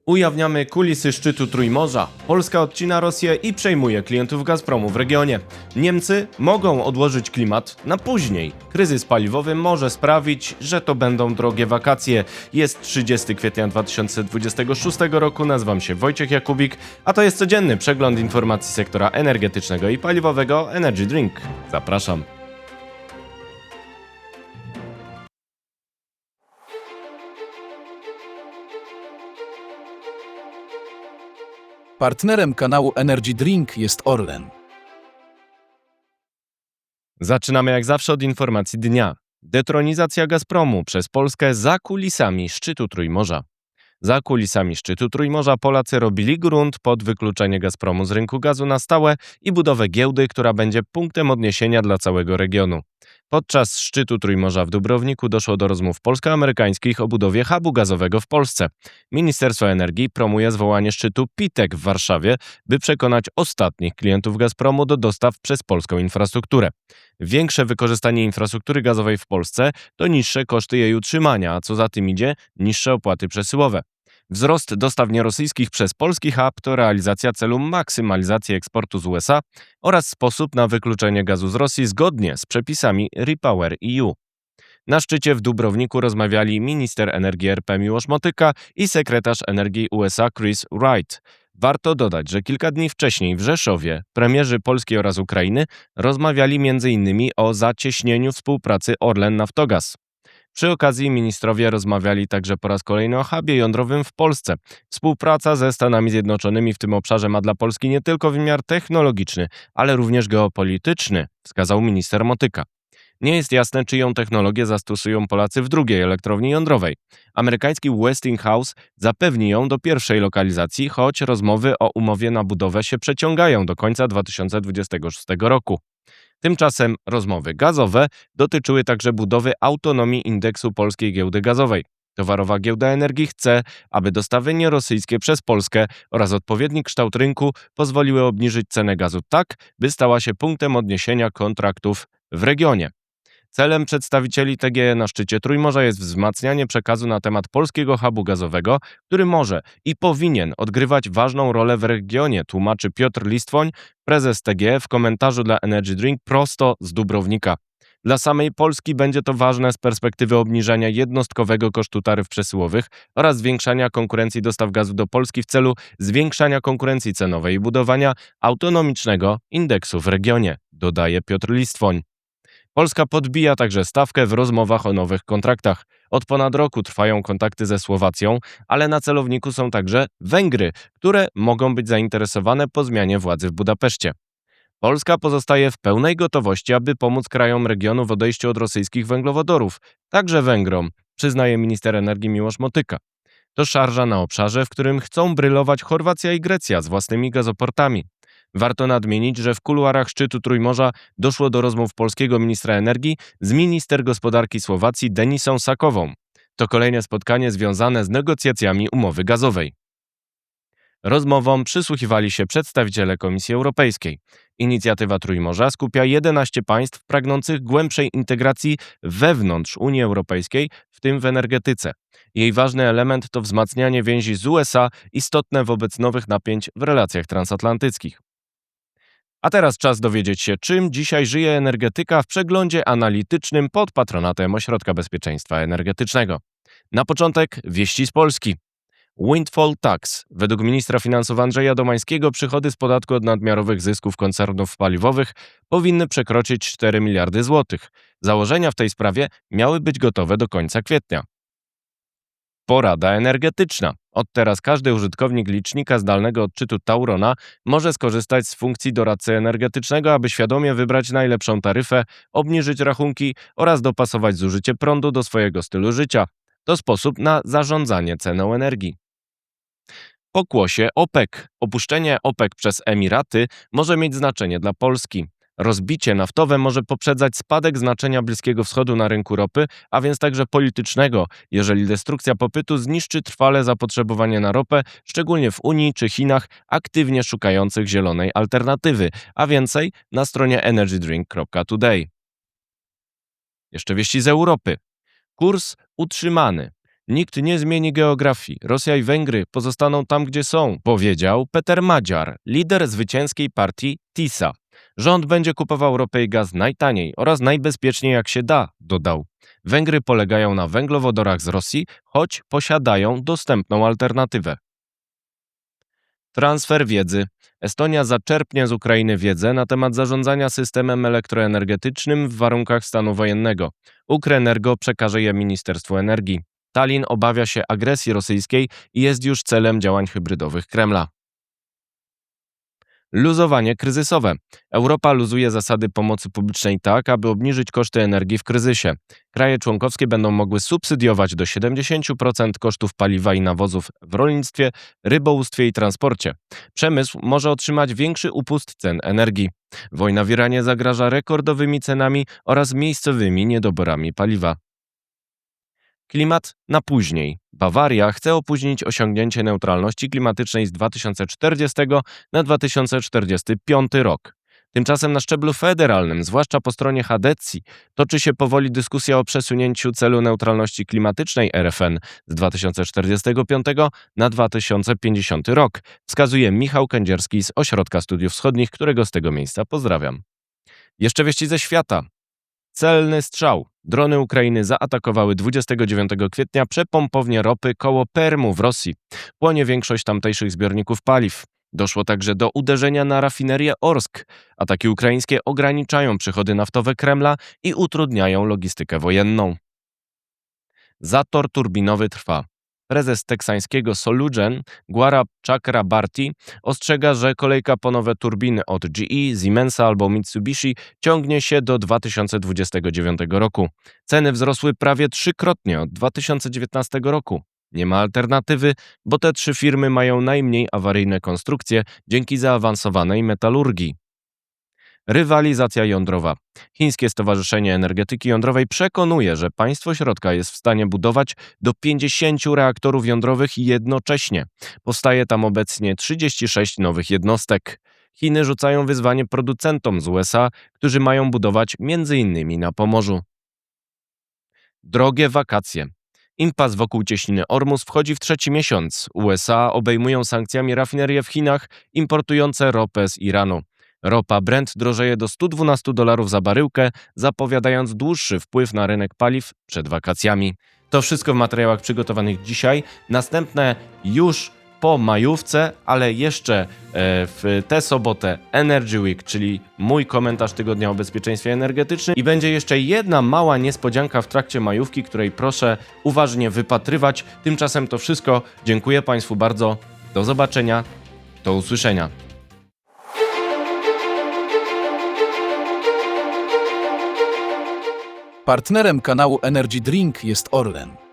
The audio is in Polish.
Ujawniamy kulisy szczytu Trójmorza. Polska odcina Rosję i przejmuje klientów Gazpromu w regionie. Niemcy mogą odłożyć klimat na później. Kryzys paliwowy może sprawić, że to będą drogie wakacje. Jest 30 kwietnia 2026 roku, nazywam się Wojciech Jakubik, a to jest codzienny przegląd informacji sektora energetycznego i paliwowego Energy Drink. Zapraszam. Partnerem kanału Energy Drink jest Orlen. Zaczynamy jak zawsze od informacji dnia. Detronizacja Gazpromu przez Polskę za kulisami szczytu Trójmorza. Za kulisami szczytu Trójmorza Polacy robili grunt pod wykluczenie Gazpromu z rynku gazu na stałe i budowę giełdy, która będzie punktem odniesienia dla całego regionu. Podczas szczytu Trójmorza w Dubrowniku doszło do rozmów polsko-amerykańskich o budowie hubu gazowego w Polsce. Ministerstwo Energii promuje zwołanie szczytu PITEK w Warszawie, by przekonać ostatnich klientów Gazpromu do dostaw przez polską infrastrukturę. Większe wykorzystanie infrastruktury gazowej w Polsce to niższe koszty jej utrzymania, a co za tym idzie, niższe opłaty przesyłowe. Wzrost dostaw nierosyjskich przez polski hub to realizacja celu maksymalizacji eksportu z USA oraz sposób na wykluczenie gazu z Rosji zgodnie z przepisami REPowerEU. Na szczycie w Dubrowniku rozmawiali minister energii RP Miłosz Motyka i sekretarz energii USA Chris Wright. Warto dodać, że kilka dni wcześniej w Rzeszowie premierzy Polski oraz Ukrainy rozmawiali m.in. o zacieśnieniu współpracy Orlen-Naftogaz. Przy okazji ministrowie rozmawiali także po raz kolejny o hubie jądrowym w Polsce. Współpraca ze Stanami Zjednoczonymi w tym obszarze ma dla Polski nie tylko wymiar technologiczny, ale również geopolityczny, wskazał minister Motyka. Nie jest jasne, czyją technologię zastosują Polacy w drugiej elektrowni jądrowej. Amerykański Westinghouse zapewni ją do pierwszej lokalizacji, choć rozmowy o umowie na budowę się przeciągają do końca 2026 roku. Tymczasem rozmowy gazowe dotyczyły także budowy autonomii indeksu Polskiej Giełdy Gazowej. Towarowa Giełda Energii chce, aby dostawy nierosyjskie przez Polskę oraz odpowiedni kształt rynku pozwoliły obniżyć cenę gazu tak, by stała się punktem odniesienia kontraktów w regionie. Celem przedstawicieli TGE na szczycie Trójmorza jest wzmacnianie przekazu na temat polskiego hubu gazowego, który może i powinien odgrywać ważną rolę w regionie, tłumaczy Piotr Listwoń, prezes TGE w komentarzu dla Energy Drink prosto z Dubrownika. Dla samej Polski będzie to ważne z perspektywy obniżania jednostkowego kosztu taryf przesyłowych oraz zwiększania konkurencji dostaw gazu do Polski w celu zwiększania konkurencji cenowej i budowania autonomicznego indeksu w regionie, dodaje Piotr Listwoń. Polska podbija także stawkę w rozmowach o nowych kontraktach. Od ponad roku trwają kontakty ze Słowacją, ale na celowniku są także Węgry, które mogą być zainteresowane po zmianie władzy w Budapeszcie. Polska pozostaje w pełnej gotowości, aby pomóc krajom regionu w odejściu od rosyjskich węglowodorów, także Węgrom, przyznaje minister energii Miłosz Motyka. To szarża na obszarze, w którym chcą brylować Chorwacja i Grecja z własnymi gazoportami. Warto nadmienić, że w kuluarach szczytu Trójmorza doszło do rozmów polskiego ministra energii z minister gospodarki Słowacji Denisą Sakową. To kolejne spotkanie związane z negocjacjami umowy gazowej. Rozmowom przysłuchiwali się przedstawiciele Komisji Europejskiej. Inicjatywa Trójmorza skupia 11 państw pragnących głębszej integracji wewnątrz Unii Europejskiej, w tym w energetyce. Jej ważny element to wzmacnianie więzi z USA, istotne wobec nowych napięć w relacjach transatlantyckich. A teraz czas dowiedzieć się, czym dzisiaj żyje energetyka w przeglądzie analitycznym pod patronatem Ośrodka Bezpieczeństwa Energetycznego. Na początek wieści z Polski. Windfall Tax. Według ministra finansów Andrzeja Domańskiego przychody z podatku od nadmiarowych zysków koncernów paliwowych powinny przekroczyć 4 miliardy złotych. Założenia w tej sprawie miały być gotowe do końca kwietnia. Porada energetyczna. Od teraz każdy użytkownik licznika zdalnego odczytu Taurona może skorzystać z funkcji doradcy energetycznego, aby świadomie wybrać najlepszą taryfę, obniżyć rachunki oraz dopasować zużycie prądu do swojego stylu życia. To sposób na zarządzanie ceną energii. Pokłosie OPEC. Opuszczenie OPEC przez Emiraty może mieć znaczenie dla Polski. Rozbicie naftowe może poprzedzać spadek znaczenia Bliskiego Wschodu na rynku ropy, a więc także politycznego, jeżeli destrukcja popytu zniszczy trwale zapotrzebowanie na ropę, szczególnie w Unii czy Chinach aktywnie szukających zielonej alternatywy, a więcej na stronie energydrink.today. Jeszcze wieści z Europy. Kurs utrzymany. Nikt nie zmieni geografii. Rosja i Węgry pozostaną tam, gdzie są, powiedział Peter Madziar, lider zwycięskiej partii TISA. Rząd będzie kupował ropę i gaz najtaniej oraz najbezpieczniej jak się da, dodał. Węgry polegają na węglowodorach z Rosji, choć posiadają dostępną alternatywę. Transfer wiedzy. Estonia zaczerpnie z Ukrainy wiedzę na temat zarządzania systemem elektroenergetycznym w warunkach stanu wojennego. Ukrenergo przekaże je Ministerstwu Energii. Tallin obawia się agresji rosyjskiej i jest już celem działań hybrydowych Kremla. Luzowanie kryzysowe. Europa luzuje zasady pomocy publicznej tak, aby obniżyć koszty energii w kryzysie. Kraje członkowskie będą mogły subsydiować do 70% kosztów paliwa i nawozów w rolnictwie, rybołówstwie i transporcie. Przemysł może otrzymać większy upust cen energii. Wojna w Iranie zagraża rekordowymi cenami oraz miejscowymi niedoborami paliwa. Klimat na później. Bawaria chce opóźnić osiągnięcie neutralności klimatycznej z 2040 na 2045 rok. Tymczasem na szczeblu federalnym, zwłaszcza po stronie Hadecji, toczy się powoli dyskusja o przesunięciu celu neutralności klimatycznej RFN z 2045 na 2050 rok, wskazuje Michał Kędzierski z Ośrodka Studiów Wschodnich, którego z tego miejsca pozdrawiam. Jeszcze wieści ze świata. Celny strzał. Drony Ukrainy zaatakowały 29 kwietnia przepompownię ropy koło Permu w Rosji. Płonie większość tamtejszych zbiorników paliw. Doszło także do uderzenia na rafinerię Orsk. Ataki ukraińskie ograniczają przychody naftowe Kremla i utrudniają logistykę wojenną. Zator turbinowy trwa. Prezes teksańskiego Solugen, Gwara Chakrabarti, ostrzega, że kolejka po nowe turbiny od GE, Siemensa albo Mitsubishi ciągnie się do 2029 roku. Ceny wzrosły prawie trzykrotnie od 2019 roku. Nie ma alternatywy, bo te trzy firmy mają najmniej awaryjne konstrukcje dzięki zaawansowanej metalurgii. Rywalizacja jądrowa. Chińskie Stowarzyszenie Energetyki Jądrowej przekonuje, że państwo środka jest w stanie budować do 50 reaktorów jądrowych jednocześnie. Powstaje tam obecnie 36 nowych jednostek. Chiny rzucają wyzwanie producentom z USA, którzy mają budować m.in. na Pomorzu. Drogie wakacje. Impas wokół cieśniny Ormus wchodzi w trzeci miesiąc. USA obejmują sankcjami rafinerie w Chinach importujące ropę z Iranu. Ropa Brent drożeje do $112 za baryłkę, zapowiadając dłuższy wpływ na rynek paliw przed wakacjami. To wszystko w materiałach przygotowanych dzisiaj. Następne już po majówce, ale jeszcze w tę sobotę Energy Week, czyli mój komentarz tygodnia o bezpieczeństwie energetycznym. I będzie jeszcze jedna mała niespodzianka w trakcie majówki, której proszę uważnie wypatrywać. Tymczasem to wszystko. Dziękuję Państwu bardzo. Do zobaczenia. Do usłyszenia. Partnerem kanału Energy Drink jest Orlen.